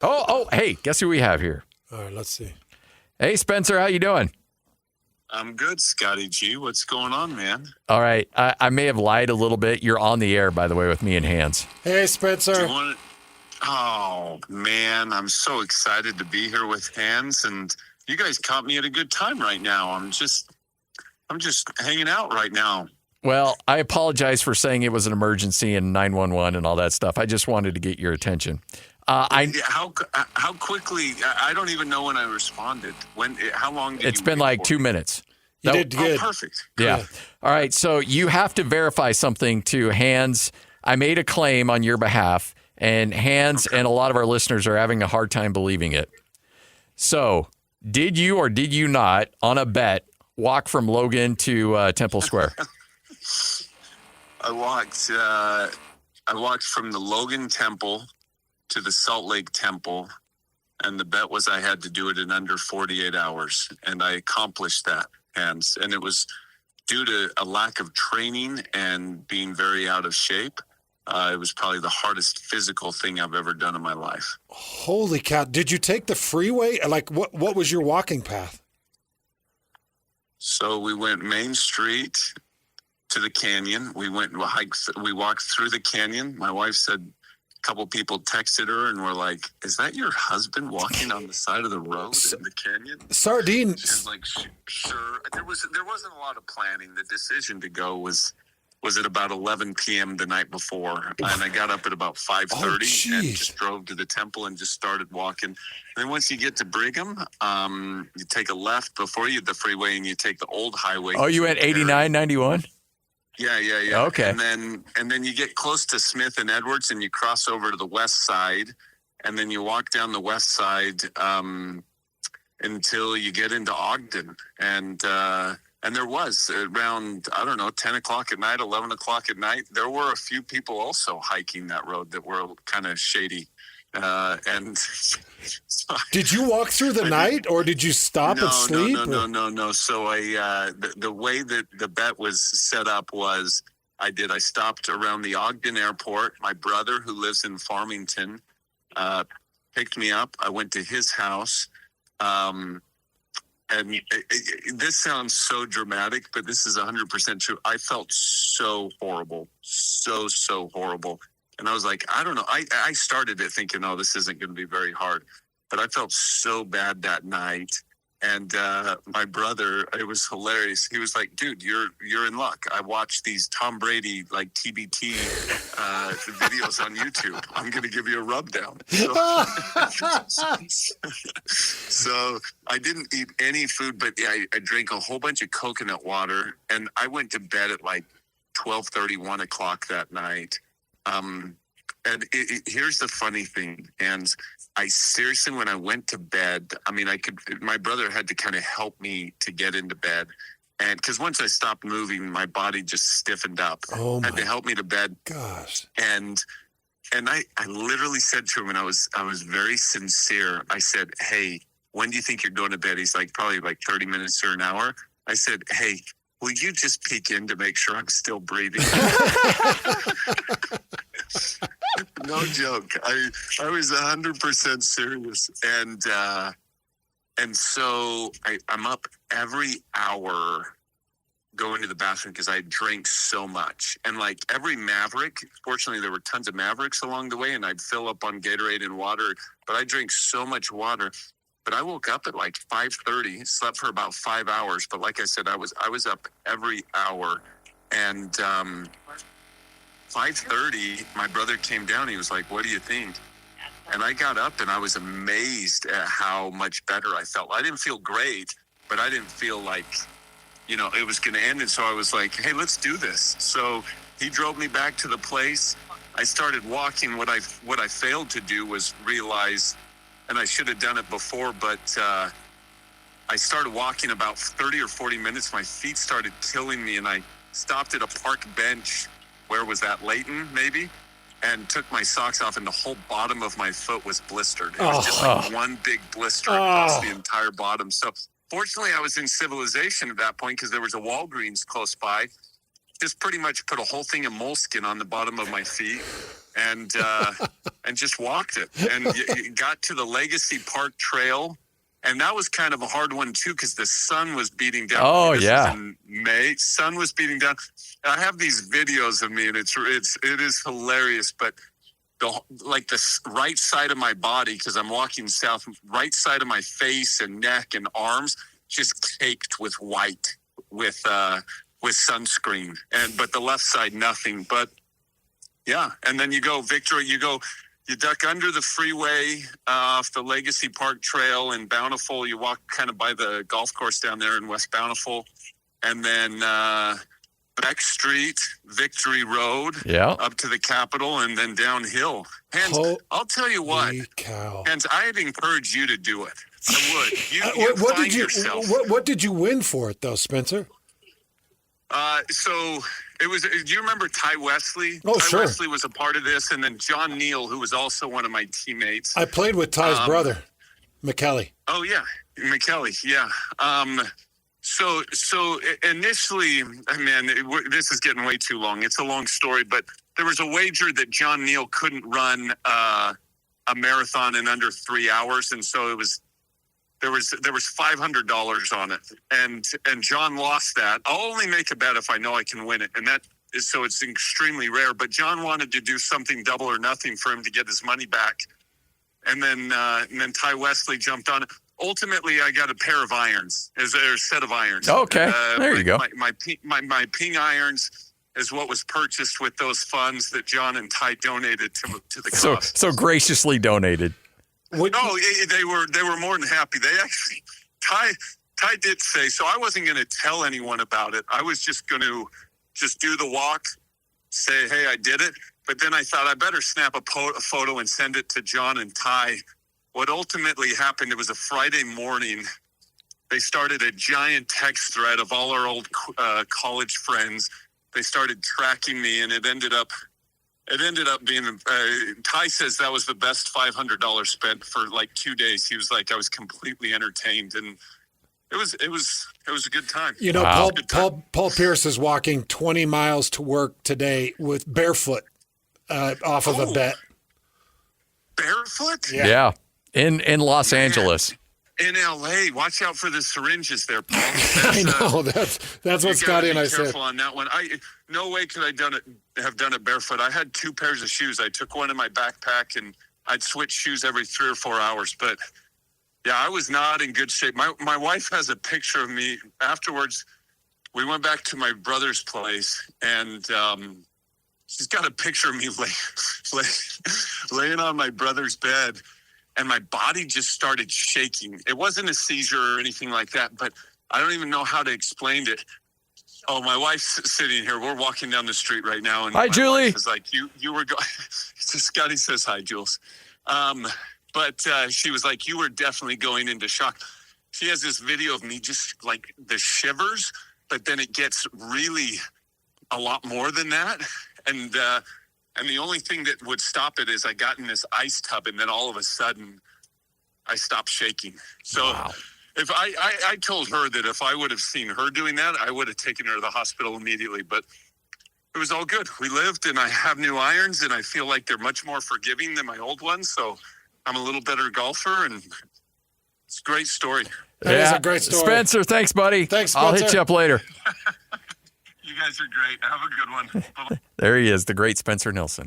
Hey, guess who we have here? All right, let's see. Hey, Spencer, how you doing? I'm good, Scotty G. What's going on, man? All right. I may have lied a little bit. You're on the air, by the way, with me and Hans. Hey, Spencer. Oh, man, I'm so excited to be here with Hans, and you guys caught me at a good time right now. I'm just hanging out right now. Well, I apologize for saying it was an emergency and 911 and all that stuff. I just wanted to get your attention. How quickly? I don't even know when I responded. How long did It's been like 2 minutes. You did good. Oh, perfect. Yeah. All right. So you have to verify something to Hans. I made a claim on your behalf, and Hans and a lot of our listeners are having a hard time believing it. So did you or did you not, on a bet, walk from Logan to Temple Square? I walked from the Logan Temple to the Salt Lake Temple, and the bet was I had to do it in under 48 hours, and I accomplished that, Hans. And it was due to a lack of training and being very out of shape. It was probably the hardest physical thing I've ever done in my life. Holy cow. Did you take the freeway? Like, what was your walking path? So we went Main Street to the canyon. We walked through the canyon. My wife said a couple people texted her and were like, "Is that your husband walking on the side of the road in the canyon?" Sardines. She was like, "Sure." There wasn't a lot of planning. The decision to go was at about 11 p.m. the night before, and I got up at about 5:30 and just drove to the temple and just started walking. And then once you get to Brigham, you take a left before you hit the freeway, and you take the old highway. Oh, you went 89, 91? Yeah. Okay. And then you get close to Smith and Edwards, and you cross over to the west side, and then you walk down the west side until you get into Ogden. And there was around, 10 o'clock at night, 11 o'clock at night, there were a few people also hiking that road that were kind of shady. Did you walk through the night, or did you stop and sleep? No. So the way that the bet was set up was I stopped around the Ogden airport. My brother, who lives in Farmington, picked me up. I went to his house. And this sounds so dramatic, but this is 100% true. I felt so horrible, so horrible. And I was like, I don't know. I started it thinking, oh, this isn't going to be very hard. But I felt so bad that night. And my brother, it was hilarious. He was like, dude, you're in luck. I watched these Tom Brady, like TBT videos on YouTube. I'm going to give you a rub down. So I didn't eat any food, but I drank a whole bunch of coconut water. And I went to bed at like 12:30, 1 o'clock that night. And here's the funny thing, and I seriously, when I went to bed, my brother had to kind of help me to get into bed. And because once I stopped moving, my body just stiffened up. Had to help me to bed. Gosh. And I literally said to him, and I was very sincere. I said, "Hey, when do you think you're going to bed?" He's like, "Probably like 30 minutes or an hour." I said, "Hey, will you just peek in to make sure I'm still breathing?" No joke. I was 100% serious. And so I'm up every hour going to the bathroom because I drank so much. And like every Maverick, fortunately there were tons of Mavericks along the way, and I'd fill up on Gatorade and water, but I drank so much water. But I woke up at like 5:30, slept for about 5 hours. But like I said, I was up every hour. And 5:30, my brother came down. He was like, "What do you think?" And I got up and I was amazed at how much better I felt. I didn't feel great, but I didn't feel like, it was going to end. And so I was like, "Hey, let's do this." So he drove me back to the place. I started walking. What I failed to do was realize, and I should have done it before, but I started walking about 30 or 40 minutes. My feet started killing me, and I stopped at a park bench. Where was that? Layton, maybe? And took my socks off, and the whole bottom of my foot was blistered. It was just like one big blister across the entire bottom. So fortunately, I was in civilization at that point because there was a Walgreens close by. Just pretty much put a whole thing of moleskin on the bottom of my feet and just walked it, and got to the Legacy Park Trail. And that was kind of a hard one, too, because the sun was beating down. Oh, This yeah. was in May. Sun was beating down. I have these videos of me, and it is hilarious. But the right side of my body, because I'm walking south, right side of my face and neck and arms just caked with white with sunscreen. But the left side, nothing. But, yeah. And then you go, Victor, you duck under the freeway off the Legacy Park Trail in Bountiful. You walk kind of by the golf course down there in West Bountiful. And then Beck Street, Victory Road, up to the Capitol, and then downhill. Hans, I'll tell you what. Hans, I'd encourage you to do it. I would. What did you win for it, though, Spencer? So it was. Do you remember Ty Wesley? Oh, Ty sure. Wesley was a part of this, and then John Neal, who was also one of my teammates. I played with Ty's brother, McKelly. Oh yeah, McKelly. Yeah. So initially, man, this is getting way too long. It's a long story, but there was a wager that John Neal couldn't run a marathon in under 3 hours, and so it was. There was $500 on it, and John lost that. I'll only make a bet if I know I can win it, and that is so it's extremely rare. But John wanted to do something double or nothing for him to get his money back, and then Ty Wesley jumped on it. Ultimately, I got a pair of irons, a set of irons. Okay, there you go. My ping irons is what was purchased with those funds that John and Ty donated to the cause. So graciously donated. No, they were more than happy. They actually, Ty did say, so I wasn't going to tell anyone about it. I was just going to do the walk, say, hey, I did it. But then I thought I better snap a photo and send it to John and Ty. What ultimately happened, it was a Friday morning. They started a giant text thread of all our old college friends. They started tracking me, and it ended up being, Ty says that was the best $500 spent for like 2 days. He was like, I was completely entertained, and it was a good time. You know, wow. Paul Pierce is walking 20 miles to work today with barefoot off of a bet. Barefoot? Yeah. In Los Angeles. In L.A., watch out for the syringes there, Paul. I know that's what Scotty and I said. Careful on that one. No way could I have done it barefoot. I had 2 pairs of shoes. I took one in my backpack, and I'd switch shoes every 3 or 4 hours. But yeah, I was not in good shape. My wife has a picture of me afterwards. We went back to my brother's place, and she's got a picture of me laying on my brother's bed. And my body just started shaking. It wasn't a seizure or anything like that, but I don't even know how to explain it. Oh, my wife's sitting here. We're walking down the street right now. And hi, Julie. Wife is like, you were going. Scotty says hi, Jules. But she was like, you were definitely going into shock. She has this video of me just like the shivers, but then it gets really a lot more than that. And the only thing that would stop it is I got in this ice tub, and then all of a sudden I stopped shaking. So wow. If I told her that if I would have seen her doing that, I would have taken her to the hospital immediately. But it was all good. We lived, and I have new irons, and I feel like they're much more forgiving than my old ones. So I'm a little better golfer, and it's a great story. That is a great story. Spencer, thanks, buddy. Thanks, Spencer. I'll hit you up later. You guys are great. Have a good one. Bye-bye. There he is, the great Spencer Nilsson.